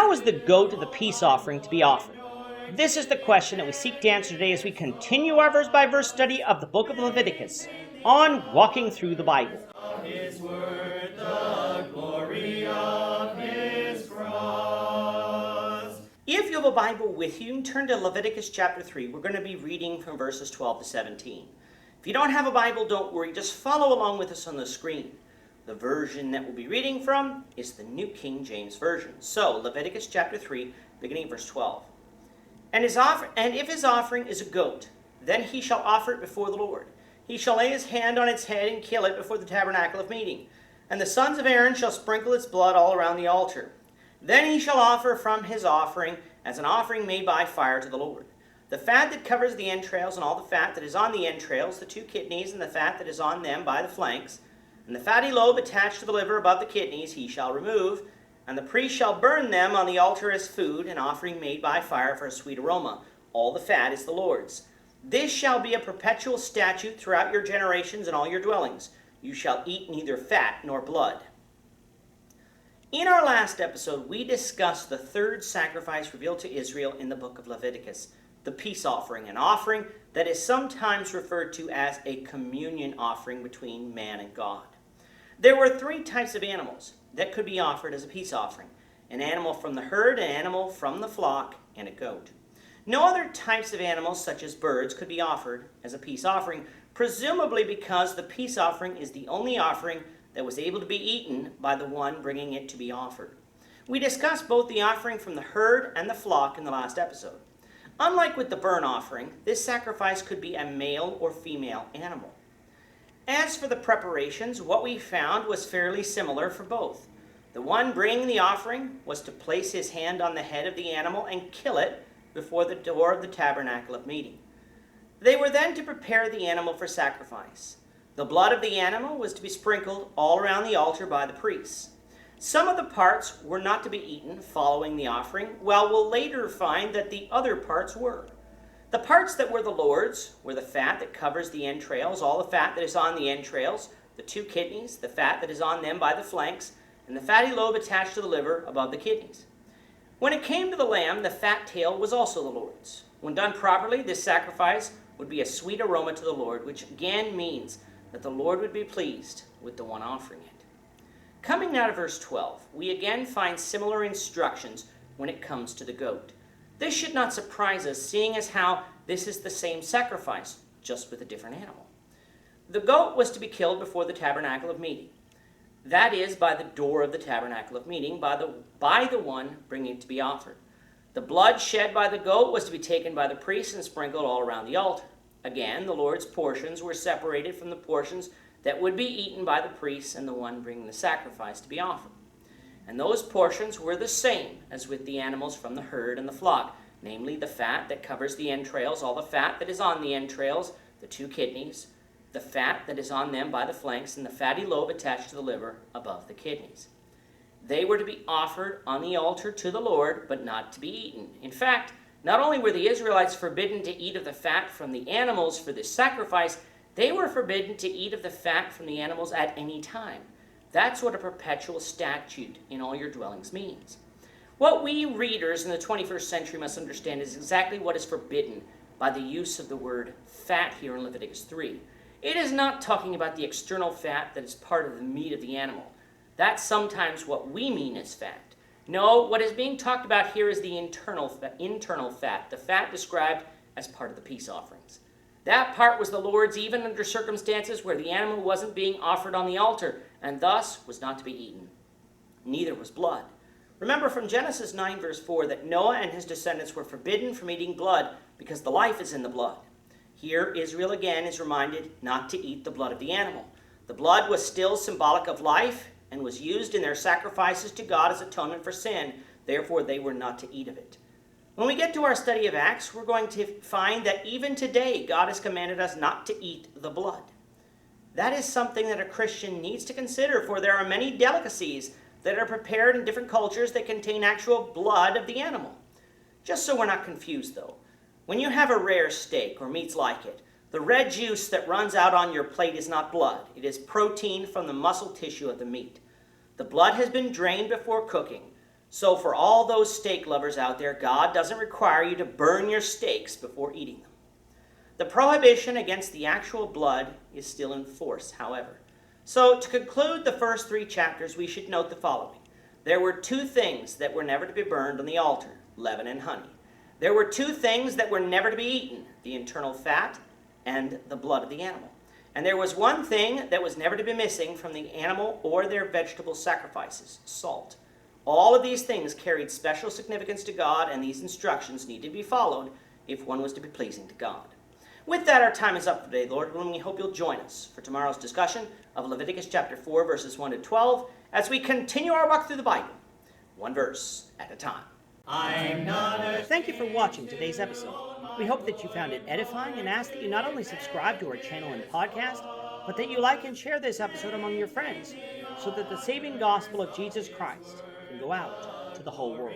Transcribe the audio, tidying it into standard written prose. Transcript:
How is the goat of the peace offering to be offered? This is the question that we seek to answer today as we continue our verse-by-verse study of the book of Leviticus on Walking Through the Bible. His word, the glory of his cross. If you have a Bible with you, turn to Leviticus chapter 3. We're going to be reading from verses 12 to 17. If you don't have a Bible, don't worry. Just follow along with us on the screen. The version that we'll be reading from is the New King James Version. So, Leviticus chapter 3, beginning at verse 12. And if his offering is a goat, then he shall offer it before the Lord. He shall lay his hand on its head and kill it before the tabernacle of meeting. And the sons of Aaron shall sprinkle its blood all around the altar. Then he shall offer from his offering as an offering made by fire to the Lord the fat that covers the entrails, and all the fat that is on the entrails, the two kidneys, and the fat that is on them by the flanks, and the fatty lobe attached to the liver above the kidneys he shall remove, and the priest shall burn them on the altar as food, an offering made by fire for a sweet aroma. All the fat is the Lord's. This shall be a perpetual statute throughout your generations and all your dwellings. You shall eat neither fat nor blood. In our last episode, we discussed the third sacrifice revealed to Israel in the book of Leviticus, the peace offering, an offering that is sometimes referred to as a communion offering between man and God. There were three types of animals that could be offered as a peace offering: an animal from the herd, an animal from the flock, and a goat. No other types of animals, such as birds, could be offered as a peace offering, presumably because the peace offering is the only offering that was able to be eaten by the one bringing it to be offered. We discussed both the offering from the herd and the flock in the last episode. Unlike with the burnt offering, this sacrifice could be a male or female animal. As for the preparations, what we found was fairly similar for both. The one bringing the offering was to place his hand on the head of the animal and kill it before the door of the tabernacle of meeting. They were then to prepare the animal for sacrifice. The blood of the animal was to be sprinkled all around the altar by the priests. Some of the parts were not to be eaten following the offering, while we'll later find that the other parts were. The parts that were the Lord's were the fat that covers the entrails, all the fat that is on the entrails, the two kidneys, the fat that is on them by the flanks, and the fatty lobe attached to the liver above the kidneys. When it came to the lamb, the fat tail was also the Lord's. When done properly, this sacrifice would be a sweet aroma to the Lord, which again means that the Lord would be pleased with the one offering it. Coming out of verse 12, we again find similar instructions when it comes to the goat. This should not surprise us, seeing as how this is the same sacrifice, just with a different animal. The goat was to be killed before the tabernacle of meeting. That is, by the door of the tabernacle of meeting, by the one bringing it to be offered. The blood shed by the goat was to be taken by the priest and sprinkled all around the altar. Again, the Lord's portions were separated from the portions that would be eaten by the priests and the one bringing the sacrifice to be offered. And those portions were the same as with the animals from the herd and the flock, namely the fat that covers the entrails, all the fat that is on the entrails, the two kidneys, the fat that is on them by the flanks, and the fatty lobe attached to the liver above the kidneys. They were to be offered on the altar to the Lord, but not to be eaten. In fact, not only were the Israelites forbidden to eat of the fat from the animals for this sacrifice, they were forbidden to eat of the fat from the animals at any time. That's what a perpetual statute in all your dwellings means. What we readers in the 21st century must understand is exactly what is forbidden by the use of the word fat here in Leviticus 3. It is not talking about the external fat that is part of the meat of the animal. That's sometimes what we mean as fat. No, what is being talked about here is the internal fat, the fat described as part of the peace offerings. That part was the Lord's even under circumstances where the animal wasn't being offered on the altar and thus was not to be eaten. Neither was blood. Remember from Genesis 9 verse 4 that Noah and his descendants were forbidden from eating blood because the life is in the blood. Here Israel again is reminded not to eat the blood of the animal. The blood was still symbolic of life and was used in their sacrifices to God as atonement for sin. Therefore they were not to eat of it. When we get to our study of Acts, we're going to find that even today, God has commanded us not to eat the blood. That is something that a Christian needs to consider, for there are many delicacies that are prepared in different cultures that contain actual blood of the animal. Just so we're not confused, though, when you have a rare steak or meats like it, the red juice that runs out on your plate is not blood. It is protein from the muscle tissue of the meat. The blood has been drained before cooking. So for all those steak lovers out there, God doesn't require you to burn your steaks before eating them. The prohibition against the actual blood is still in force, however. So to conclude the first 3 chapters, we should note the following. There were 2 things that were never to be burned on the altar, leaven and honey. There were 2 things that were never to be eaten, the internal fat and the blood of the animal. And there was 1 thing that was never to be missing from the animal or their vegetable sacrifices, salt. All of these things carried special significance to God, and these instructions need to be followed if one was to be pleasing to God. With that, our time is up for today, Lord, and we hope you'll join us for tomorrow's discussion of Leviticus chapter 4, verses 1 to 12, as we continue our walk through the Bible, 1 verse at a time. Thank you for watching today's episode. We hope that you found it edifying and ask that you not only subscribe to our channel and podcast, but that you like and share this episode among your friends, so that the saving gospel of Jesus Christ can go out to the whole world.